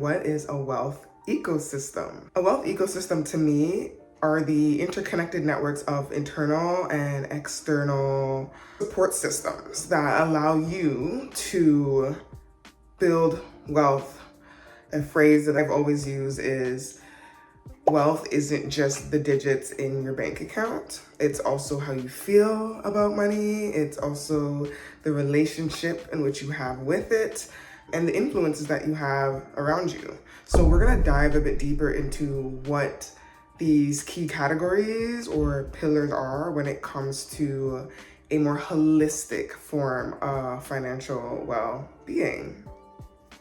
What is a wealth ecosystem? A wealth ecosystem to me are the interconnected networks of internal and external support systems that allow you to build wealth. A phrase that I've always used is wealth isn't just the digits in your bank account. It's also how you feel about money. It's also the relationship in which you have with it and the influences that you have around you. So we're gonna dive a bit deeper into what these key categories or pillars are when it comes to a more holistic form of financial well-being.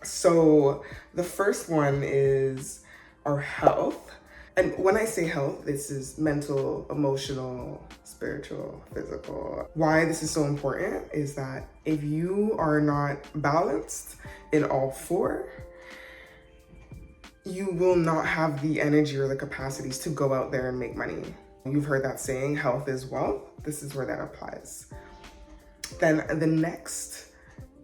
So the first one is our health. And when I say health, this is mental, emotional, spiritual, physical. Why this is so important is that if you are not balanced in all four, you will not have the energy or the capacities to go out there and make money. You've heard that saying, health is wealth. This is where that applies. Then the next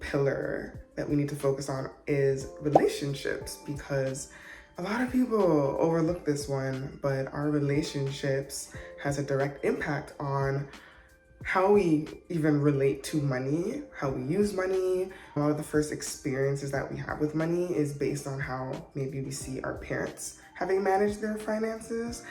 pillar that we need to focus on is relationships, because a lot of people overlook this one, but our relationships has a direct impact on how we even relate to money, how we use money. A lot of the first experiences that we have with money is based on how maybe we see our parents having managed their finances.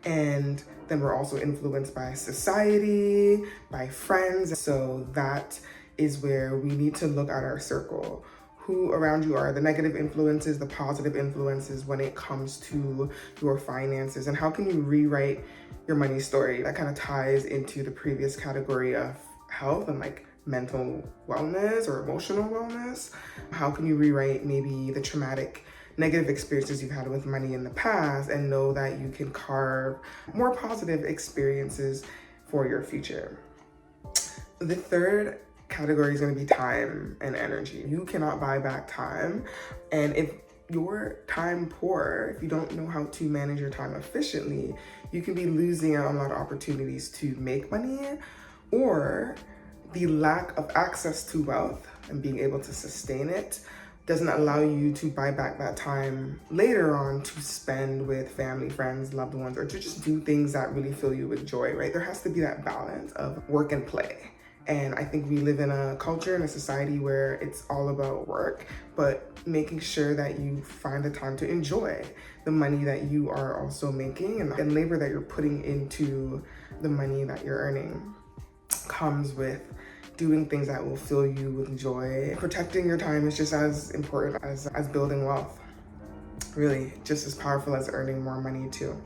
And then we're also influenced by society, by friends. So that is where we need to look at our circle. Who around you are the negative influences, the positive influences when it comes to your finances, and how can you rewrite your money story? That kind of ties into the previous category of health and like mental wellness or emotional wellness. How can you rewrite maybe the traumatic negative experiences you've had with money in the past and know that you can carve more positive experiences for your future? The third category is going to be time and energy. You cannot buy back time. And if you're time poor, if you don't know how to manage your time efficiently, you can be losing out on a lot of opportunities to make money, or the lack of access to wealth and being able to sustain it doesn't allow you to buy back that time later on to spend with family, friends, loved ones, or to just do things that really fill you with joy, right? There has to be that balance of work and play. And I think we live in a culture and a society where it's all about work, but making sure that you find the time to enjoy the money that you are also making and labor that you're putting into the money that you're earning comes with doing things that will fill you with joy. Protecting your time is just as important as building wealth. Really, just as powerful as earning more money too.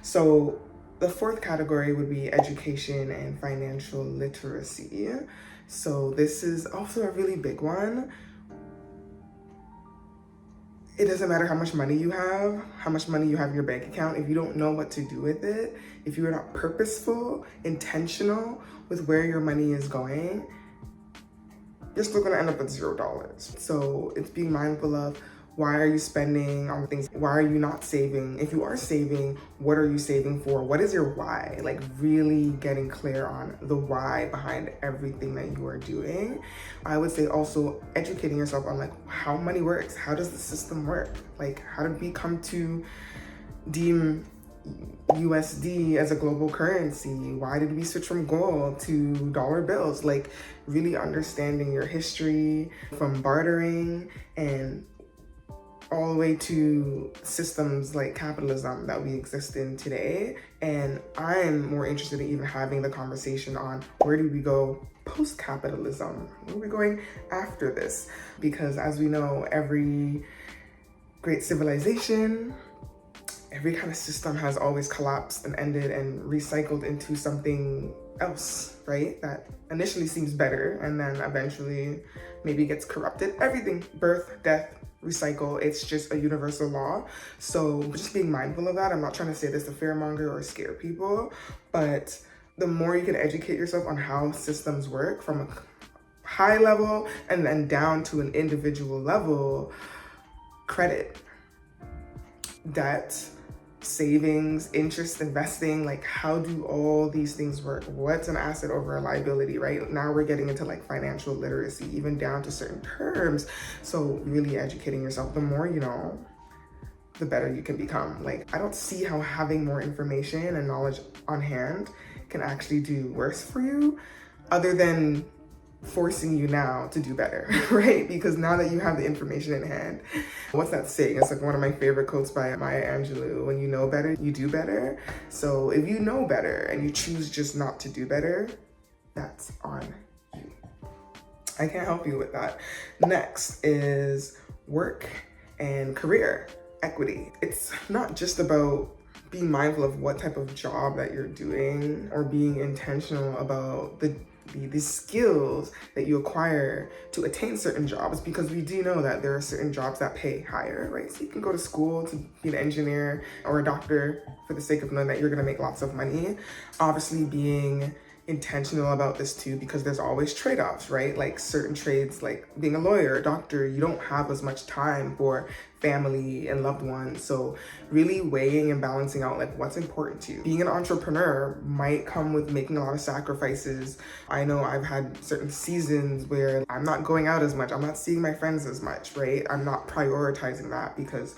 So the fourth category would be education and financial literacy. So this is also a really big one. It doesn't matter how much money you have in your bank account. If you don't know what to do with it, if you are not purposeful, intentional with where your money is going, you're still gonna end up with $0. So it's being mindful of, why are you spending on things? Why are you not saving? If you are saving, what are you saving for? What is your why? Like really getting clear on the why behind everything that you are doing. I would say also educating yourself on like how money works. How does the system work? Like how did we come to deem USD as a global currency? Why did we switch from gold to dollar bills? Like really understanding your history from bartering and all the way to systems like capitalism that we exist in today. And I'm more interested in even having the conversation on where do we go post-capitalism? Where are we going after this? Because as we know, every great civilization, every kind of system has always collapsed and ended and recycled into something else, right? That initially seems better and then eventually maybe gets corrupted. Everything, birth, death, recycle, it's just a universal law. So just being mindful of that. I'm not trying to say this to fearmonger or scare people, but the more you can educate yourself on how systems work from a high level and then down to an individual level, credit, debt, savings, interest, investing, like how do all these things work? What's an asset over a liability, right? Now we're getting into like financial literacy, even down to certain terms. So really educating yourself. The more you know, the better you can become. Like, I don't see how having more information and knowledge on hand can actually do worse for you, other than forcing you now to do better, right? Because now that you have the information in hand, what's that saying? It's like one of my favorite quotes by Maya Angelou: when you know better, you do better. So if you know better and you choose just not to do better, that's on you. I can't help you with that. Next is work and career equity. It's not just about being mindful of what type of job that you're doing, or being intentional about the skills that you acquire to attain certain jobs, because we do know that there are certain jobs that pay higher, right? So you can go to school to be an engineer or a doctor for the sake of knowing that you're gonna make lots of money. Obviously being intentional about this too, because there's always trade-offs, right? Like certain trades, like being a lawyer, a doctor, you don't have as much time for family and loved ones. So really weighing and balancing out like what's important to you. Being an entrepreneur might come with making a lot of sacrifices. I know I've had certain seasons where I'm not going out as much, I'm not seeing my friends as much, right? I'm not prioritizing that because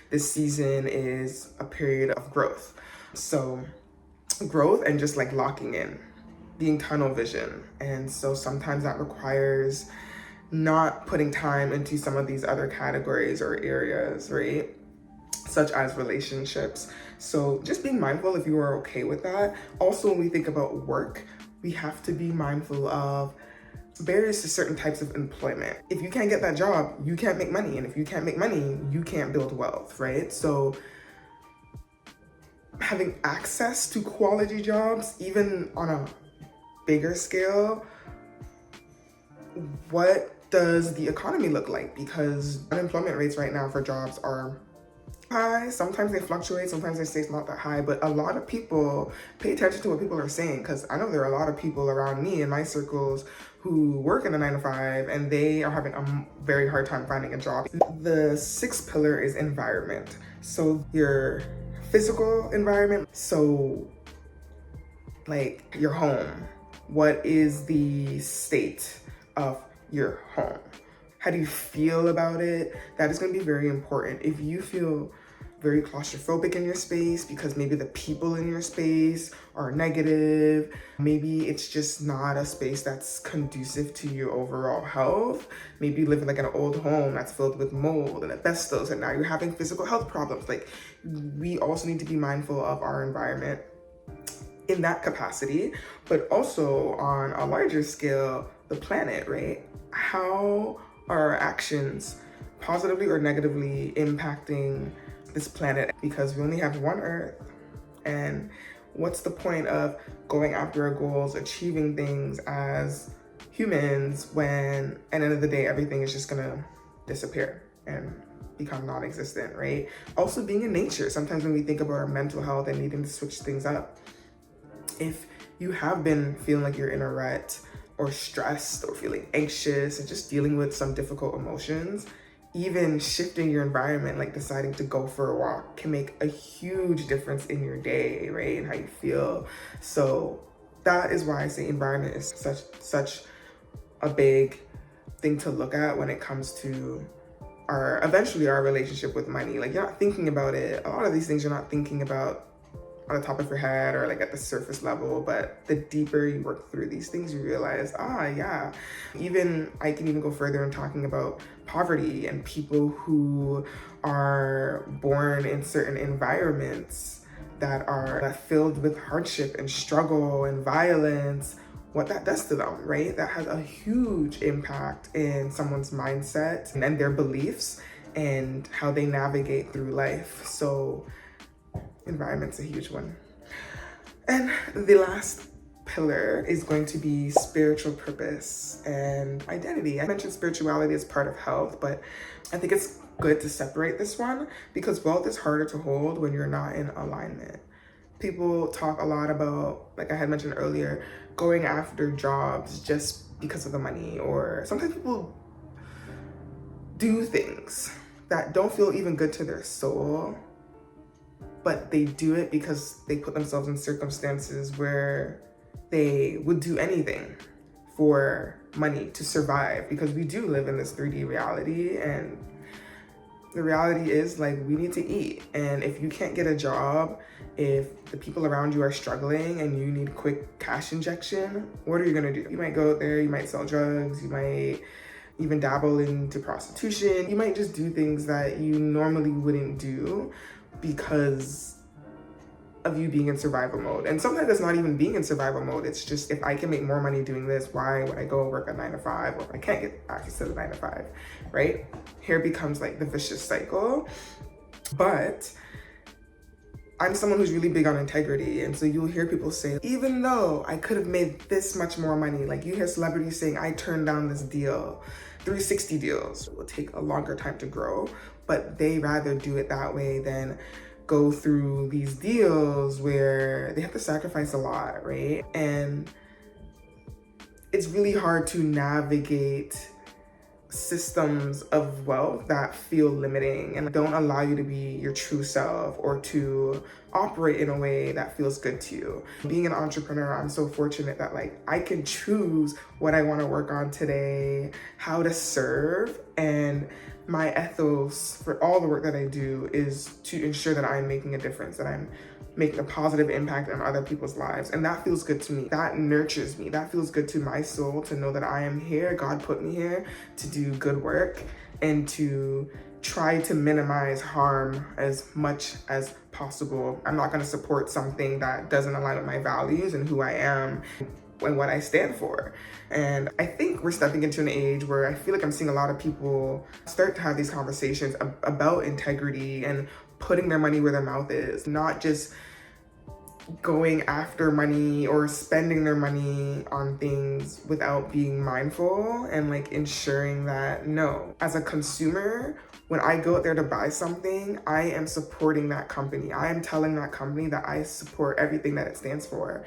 this season is a period of growth. So growth and just like locking in, being tunnel vision. And so sometimes that requires not putting time into some of these other categories or areas, right? Such as relationships. So just being mindful if you are okay with that. Also, when we think about work, we have to be mindful of barriers to certain types of employment. If you can't get that job, you can't make money. And if you can't make money, you can't build wealth, right? So having access to quality jobs, even on a bigger scale, what does the economy look like? Because unemployment rates right now for jobs are high. Sometimes they fluctuate, sometimes they stay not that high, but a lot of people pay attention to what people are saying, because I know there are a lot of people around me in my circles who work in a 9-to-5 and they are having a very hard time finding a job. The sixth pillar is environment. So your physical environment, so like your home. What is the state of your home? How do you feel about it? That is going to be very important. If you feel very claustrophobic in your space because maybe the people in your space are negative, maybe it's just not a space that's conducive to your overall health. Maybe you live in like an old home that's filled with mold and asbestos, and now you're having physical health problems. Like, we also need to be mindful of our environment in that capacity, but also on a larger scale, the planet, right? How are our actions positively or negatively impacting this planet? Because we only have one Earth, and what's the point of going after our goals, achieving things as humans, when at the end of the day, everything is just gonna disappear and become non-existent, right? Also being in nature. Sometimes when we think about our mental health and needing to switch things up, if you have been feeling like you're in a rut or stressed or feeling anxious and just dealing with some difficult emotions, even shifting your environment, like deciding to go for a walk, can make a huge difference in your day, right? And how you feel. So that is why I say environment is such a big thing to look at when it comes to eventually our relationship with money. Like, you're not thinking about it. A lot of these things you're not thinking about on the top of your head or like at the surface level, but the deeper you work through these things, you realize, yeah. Even I can even go further in talking about poverty and people who are born in certain environments that are filled with hardship and struggle and violence, what that does to them, right? That has a huge impact in someone's mindset and their beliefs and how they navigate through life. So environment's a huge one. And the last pillar is going to be spiritual purpose and identity. I mentioned spirituality as part of health, but I think it's good to separate this one because wealth is harder to hold when you're not in alignment. People talk a lot about, like I had mentioned earlier, going after jobs just because of the money, or sometimes people do things that don't feel even good to their soul, but they do it because they put themselves in circumstances where they would do anything for money to survive, because we do live in this 3D reality and the reality is, like, we need to eat. And if you can't get a job, if the people around you are struggling and you need quick cash injection, what are you gonna do? You might go out there, you might sell drugs, you might even dabble into prostitution. You might just do things that you normally wouldn't do because of you being in survival mode. And sometimes it's not even being in survival mode. It's just, if I can make more money doing this, why would I go work a 9 to 5? Or if I can't get access to the 9 to 5, right? Here becomes like the vicious cycle. But I'm someone who's really big on integrity. And so you'll hear people say, even though I could have made this much more money, like you hear celebrities saying, I turned down this deal, 360 deals. It will take a longer time to grow, but they rather do it that way than go through these deals where they have to sacrifice a lot, right? And it's really hard to navigate systems of wealth that feel limiting and don't allow you to be your true self or to operate in a way that feels good to you. Being an entrepreneur, I'm so fortunate that like I can choose what I want to work on today, how to serve, and my ethos for all the work that I do is to ensure that I'm making a difference, that I'm making a positive impact on other people's lives. And that feels good to me. That nurtures me. That feels good to my soul to know that I am here. God put me here to do good work and to try to minimize harm as much as possible. I'm not going to support something that doesn't align with my values and who I am and what I stand for. And I think we're stepping into an age where I feel like I'm seeing a lot of people start to have these conversations about integrity and putting their money where their mouth is, not just going after money or spending their money on things without being mindful and like ensuring that, no, as a consumer, when I go out there to buy something, I am supporting that company. I am telling that company that I support everything that it stands for.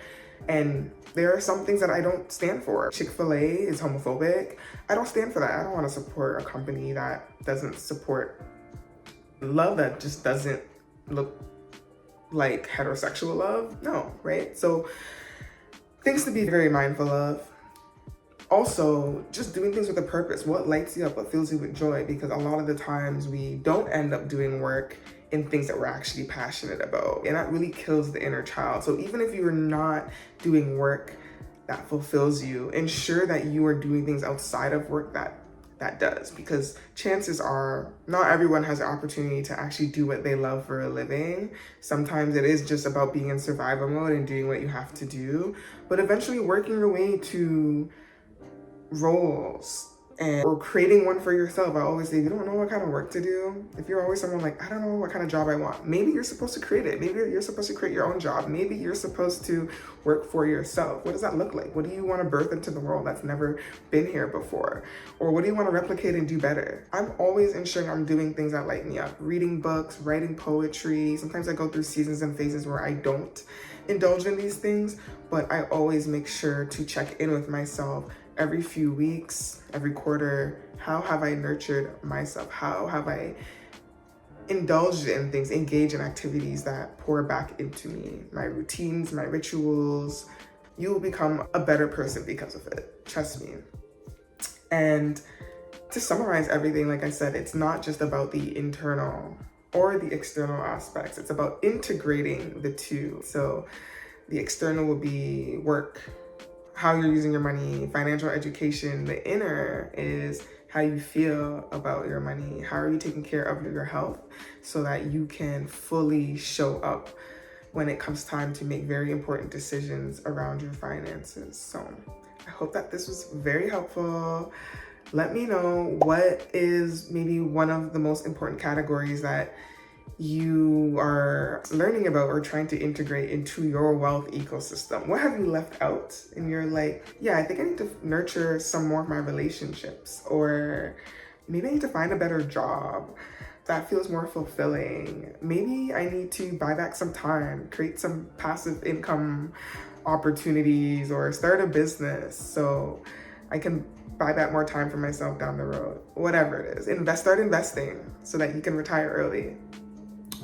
And there are some things that I don't stand for. Chick-fil-A is homophobic. I don't stand for that. I don't want to support a company that doesn't support love, that just doesn't look like heterosexual love. No, right? So things to be very mindful of. Also, just doing things with a purpose. What lights you up? What fills you with joy? Because a lot of the times we don't end up doing work in things that we're actually passionate about. And that really kills the inner child. So even if you're not doing work that fulfills you, ensure that you are doing things outside of work that does. Because chances are not everyone has the opportunity to actually do what they love for a living. Sometimes it is just about being in survival mode and doing what you have to do. But eventually working your way to roles or creating one for yourself. I always say, you don't know what kind of work to do. If you're always someone like, I don't know what kind of job I want, maybe you're supposed to create it. Maybe you're supposed to create your own job. Maybe you're supposed to work for yourself. What does that look like? What do you want to birth into the world that's never been here before? Or what do you want to replicate and do better? I'm always ensuring I'm doing things that light me up. Reading books, writing poetry. Sometimes I go through seasons and phases where I don't indulge in these things, but I always make sure to check in with myself every few weeks, every quarter. How have I nurtured myself? How have I indulged in things, engaged in activities that pour back into me? My routines, my rituals. You will become a better person because of it. Trust me. And to summarize everything, like I said, it's not just about the internal or the external aspects. It's about integrating the two. So the external will be work, how you're using your money, financial education. The inner is how you feel about your money. How are you taking care of your health so that you can fully show up when it comes time to make very important decisions around your finances. So I hope that this was very helpful. Let me know what is maybe one of the most important categories that you are learning about or trying to integrate into your wealth ecosystem. What have you left out? And you're like, yeah, I think I need to nurture some more of my relationships, or maybe I need to find a better job that feels more fulfilling. Maybe I need to buy back some time, create some passive income opportunities, or start a business so I can buy back more time for myself down the road. Whatever it is, start investing so that you can retire early.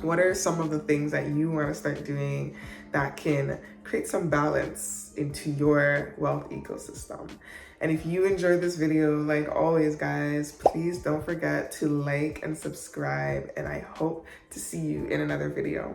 What are some of the things that you want to start doing that can create some balance into your wealth ecosystem? And if you enjoyed this video, like always, guys, please don't forget to like and subscribe. And I hope to see you in another video.